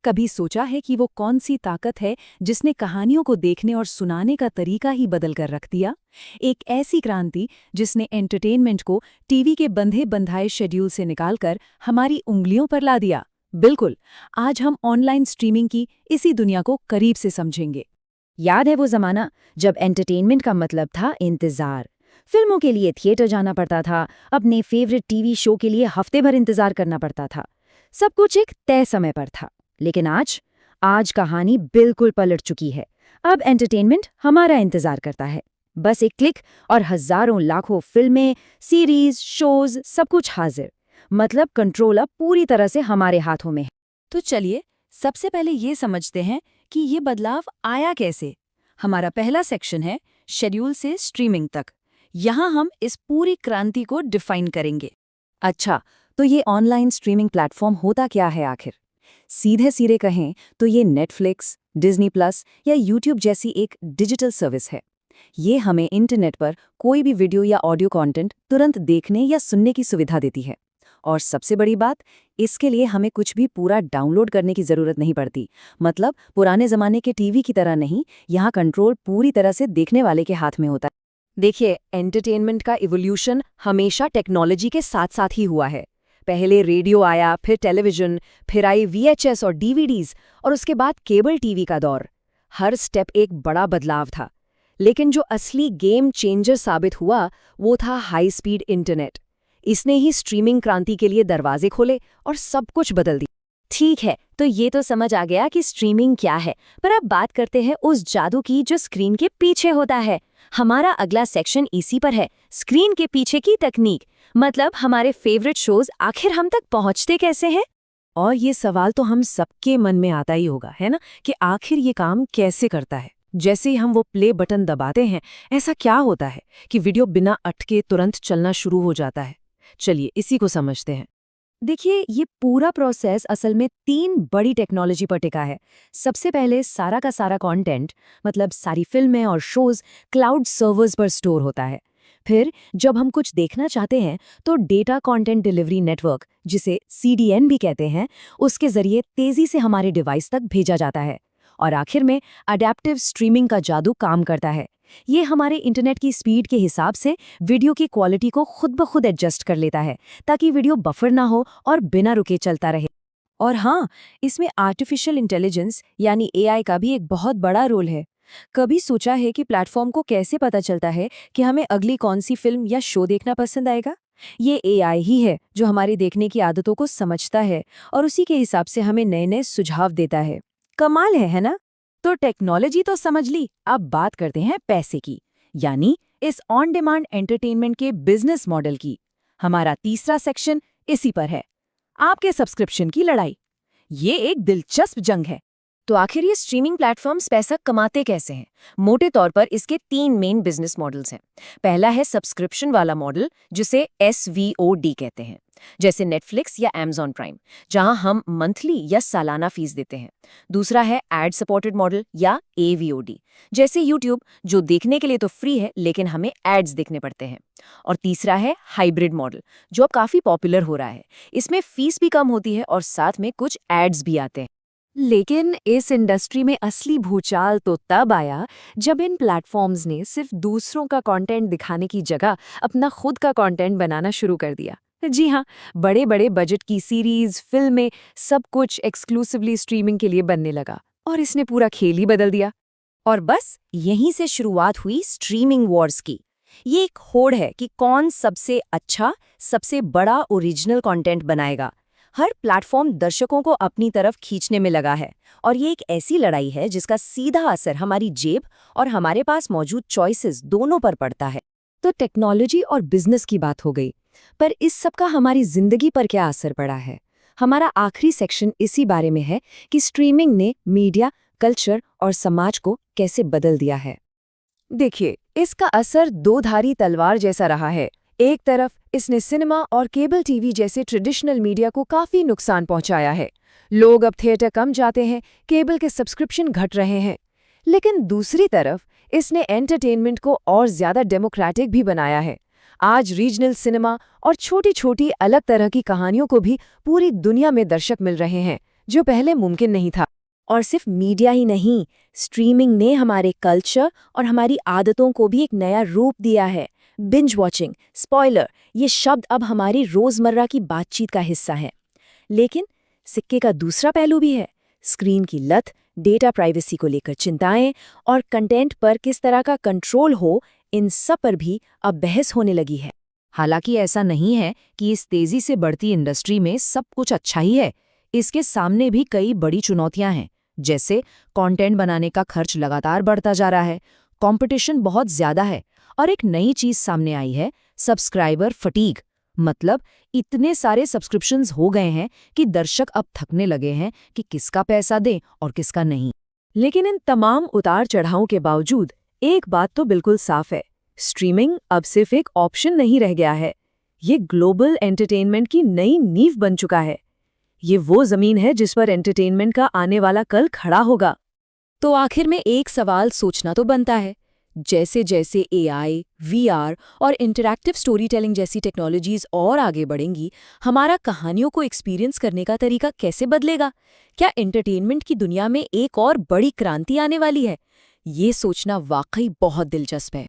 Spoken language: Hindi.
कभी सोचा है कि वो कौन सी ताकत है जिसने कहानियों को देखने और सुनाने का तरीका ही बदल कर रख दिया? एक ऐसी क्रांति जिसने एंटरटेनमेंट को टीवी के बंधे बंधाए शेड्यूल से निकालकर हमारी उंगलियों पर ला दिया। बिल्कुल, आज हम ऑनलाइन स्ट्रीमिंग की इसी दुनिया को करीब से समझेंगे। याद है वो जमाना जब एंटरटेनमेंट का मतलब था इंतजार। फिल्मों के लिए थिएटर जाना पड़ता था, अपने फेवरेट टीवी शो के लिए हफ्ते भर इंतजार करना पड़ता था। सब कुछ एक तय समय पर था। लेकिन आज कहानी बिल्कुल पलट चुकी है। अब एंटरटेनमेंट हमारा इंतजार करता है। बस एक क्लिक और हजारों लाखों फिल्में, सीरीज, शोज, सब कुछ हाजिर। मतलब कंट्रोल अब पूरी तरह से हमारे हाथों में है। तो चलिए सबसे पहले ये समझते हैं कि ये बदलाव आया कैसे। हमारा पहला सेक्शन है शेड्यूल से स्ट्रीमिंग तक। यहाँ हम इस पूरी क्रांति को डिफाइन करेंगे। अच्छा, तो ये ऑनलाइन स्ट्रीमिंग प्लेटफॉर्म होता क्या है आखिर? सीधे सीधे कहें तो ये नेटफ्लिक्स, डिज्नी प्लस या यूट्यूब जैसी एक डिजिटल सर्विस है। ये हमें इंटरनेट पर कोई भी वीडियो या ऑडियो कंटेंट तुरंत देखने या सुनने की सुविधा देती है। और सबसे बड़ी बात, इसके लिए हमें कुछ भी पूरा डाउनलोड करने की ज़रूरत नहीं पड़ती। मतलब पुराने ज़माने के टीवी की तरह नहीं, यहाँ कंट्रोल पूरी तरह से देखने वाले के हाथ में होता है। देखिए, एंटरटेनमेंट का इवोल्यूशन हमेशा टेक्नोलॉजी के साथ साथ ही हुआ है। पहले रेडियो आया, फिर टेलीविजन, फिर आई VHS और DVDs, और उसके बाद केबल टीवी का दौर। हर स्टेप एक बड़ा बदलाव था। लेकिन जो असली गेम चेंजर साबित हुआ वो था हाई स्पीड इंटरनेट। इसने ही स्ट्रीमिंग क्रांति के लिए दरवाजे खोले और सब कुछ बदल दिया। ठीक है, तो ये तो समझ आ गया कि स्ट्रीमिंग क्या है, पर अब बात करते हैं उस जादू की जो स्क्रीन के पीछे होता है। हमारा अगला सेक्शन इसी पर है, स्क्रीन के पीछे की तकनीक। मतलब हमारे फेवरेट शोज आखिर हम तक पहुंचते कैसे हैं? और ये सवाल तो हम सबके मन में आता ही होगा, है ना, कि आखिर ये काम कैसे करता है। जैसे ही हम वो प्ले बटन दबाते हैं, ऐसा क्या होता है कि वीडियो बिना अटके तुरंत चलना शुरू हो जाता है? चलिए इसी को समझते हैं। देखिए, ये पूरा प्रोसेस असल में 3 बड़ी टेक्नोलॉजी पर टिका है। सबसे पहले सारा का सारा कंटेंट, मतलब सारी फिल्में और शोज क्लाउड सर्वर्स पर स्टोर होता है। फिर जब हम कुछ देखना चाहते हैं तो डेटा कंटेंट डिलीवरी नेटवर्क, जिसे CDN भी कहते हैं, उसके जरिए तेजी से हमारे डिवाइस तक भेजा जाता है। और आखिर में अडैप्टिव स्ट्रीमिंग का जादू काम करता है। ये हमारे इंटरनेट की स्पीड के हिसाब से वीडियो की क्वालिटी को खुद ब खुद एडजस्ट कर लेता है, ताकि वीडियो बफर ना हो और बिना रुके चलता रहे। और हाँ, इसमें आर्टिफिशियल इंटेलिजेंस यानी AI का भी एक बहुत बड़ा रोल है। कभी सोचा है कि प्लेटफॉर्म को कैसे पता चलता है कि हमें अगली कौन सी फिल्म या शो देखना पसंद आएगा? ये AI ही है जो हमारी देखने की आदतों को समझता है और उसी के हिसाब से हमें नए नए सुझाव देता है। कमाल है ना? तो टेक्नोलॉजी तो समझ ली, अब बात करते हैं पैसे की, यानी इस ऑन डिमांड एंटरटेनमेंट के बिजनेस मॉडल की। हमारा तीसरा सेक्शन इसी पर है, आपके सब्सक्रिप्शन की लड़ाई। ये एक दिलचस्प जंग है। तो आखिर ये स्ट्रीमिंग प्लेटफॉर्म्स पैसा कमाते कैसे हैं? मोटे तौर पर इसके 3 मेन बिजनेस मॉडल्स हैं। पहला है सब्सक्रिप्शन वाला मॉडल, जिसे SVOD कहते हैं, जैसे नेटफ्लिक्स या Amazon प्राइम, जहां हम मंथली या सालाना फीस देते हैं। दूसरा है एड सपोर्टेड मॉडल या AVOD, जैसे यूट्यूब, जो देखने के लिए तो फ्री है लेकिन हमें एड्स देखने पड़ते हैं। और तीसरा है हाइब्रिड मॉडल, जो अब काफी पॉपुलर हो रहा है। इसमें फीस भी कम होती है और साथ में कुछ एड्स भी आते हैं। लेकिन इस इंडस्ट्री में असली भूचाल तो तब आया जब इन प्लेटफॉर्म्स ने सिर्फ दूसरों का कंटेंट दिखाने की जगह अपना खुद का कंटेंट बनाना शुरू कर दिया। जी हाँ, बड़े बड़े बजट की सीरीज, फिल्में, सब कुछ एक्सक्लूसिवली स्ट्रीमिंग के लिए बनने लगा और इसने पूरा खेल ही बदल दिया। और बस यहीं से शुरुआत हुई स्ट्रीमिंग वॉर्स की। ये एक होड़ है कि कौन सबसे अच्छा, सबसे बड़ा ओरिजिनल कंटेंट बनाएगा। हर प्लेटफॉर्म दर्शकों को अपनी तरफ खींचने में लगा है, और ये एक ऐसी लड़ाई है जिसका सीधा असर हमारी जेब और हमारे पास मौजूद चॉइसेस दोनों पर पड़ता है। तो टेक्नोलॉजी और बिजनेस की बात हो गई, पर इस सब का हमारी जिंदगी पर क्या असर पड़ा है? हमारा आखिरी सेक्शन इसी बारे में है कि स्ट्रीमिंग ने मीडिया, कल्चर और समाज को कैसे बदल दिया है। देखिए, इसका असर दो-धारी तलवार जैसा रहा है। एक तरफ इसने सिनेमा और केबल टीवी जैसे ट्रेडिशनल मीडिया को काफी नुकसान पहुंचाया है। लोग अब थिएटर कम जाते हैं, केबल के सब्सक्रिप्शन घट रहे हैं। लेकिन दूसरी तरफ इसने एंटरटेनमेंट को और ज्यादा डेमोक्रेटिक भी बनाया है। आज रीजनल सिनेमा और छोटी छोटी अलग तरह की कहानियों को भी पूरी दुनिया में दर्शक मिल रहे हैं, जो पहले मुमकिन नहीं था। और सिर्फ मीडिया ही नहीं, स्ट्रीमिंग ने हमारे कल्चर और हमारी आदतों को भी एक नया रूप दिया है। बिंज वॉचिंग, स्पॉइलर, ये शब्द अब हमारी रोजमर्रा की बातचीत का हिस्सा है। लेकिन सिक्के का दूसरा पहलू भी है। स्क्रीन की लत, डेटा प्राइवेसी को लेकर चिंताएं और कंटेंट पर किस तरह का कंट्रोल हो, इन सब पर भी अब बहस होने लगी है। हालांकि ऐसा नहीं है कि इस तेजी से बढ़ती इंडस्ट्री में सब कुछ अच्छा ही है। इसके सामने भी कई बड़ी चुनौतियां हैं, जैसे कंटेंट बनाने का खर्च लगातार बढ़ता जा रहा है, कंपटीशन बहुत ज्यादा है, और एक नई चीज सामने आई है, सब्सक्राइबर फटीग। मतलब इतने सारे सब्सक्रिप्शंस हो गए हैं कि दर्शक अब थकने लगे हैं कि किसका पैसा दें और किसका नहीं। लेकिन इन तमाम उतार चढ़ावों के बावजूद एक बात तो बिल्कुल साफ है, स्ट्रीमिंग अब सिर्फ एक ऑप्शन नहीं रह गया है, ये ग्लोबल एंटरटेनमेंट की नई नींव बन चुका है। ये वो जमीन है जिस पर एंटरटेनमेंट का आने वाला कल खड़ा होगा। तो आखिर में एक सवाल सोचना तो बनता है, जैसे जैसे एआई, वीआर और इंटरैक्टिव स्टोरी टेलिंग जैसी टेक्नोलॉजीज और आगे बढ़ेंगी, हमारा कहानियों को एक्सपीरियंस करने का तरीका कैसे बदलेगा? क्या एंटरटेनमेंट की दुनिया में एक और बड़ी क्रांति आने वाली है? ये सोचना वाकई बहुत दिलचस्प है।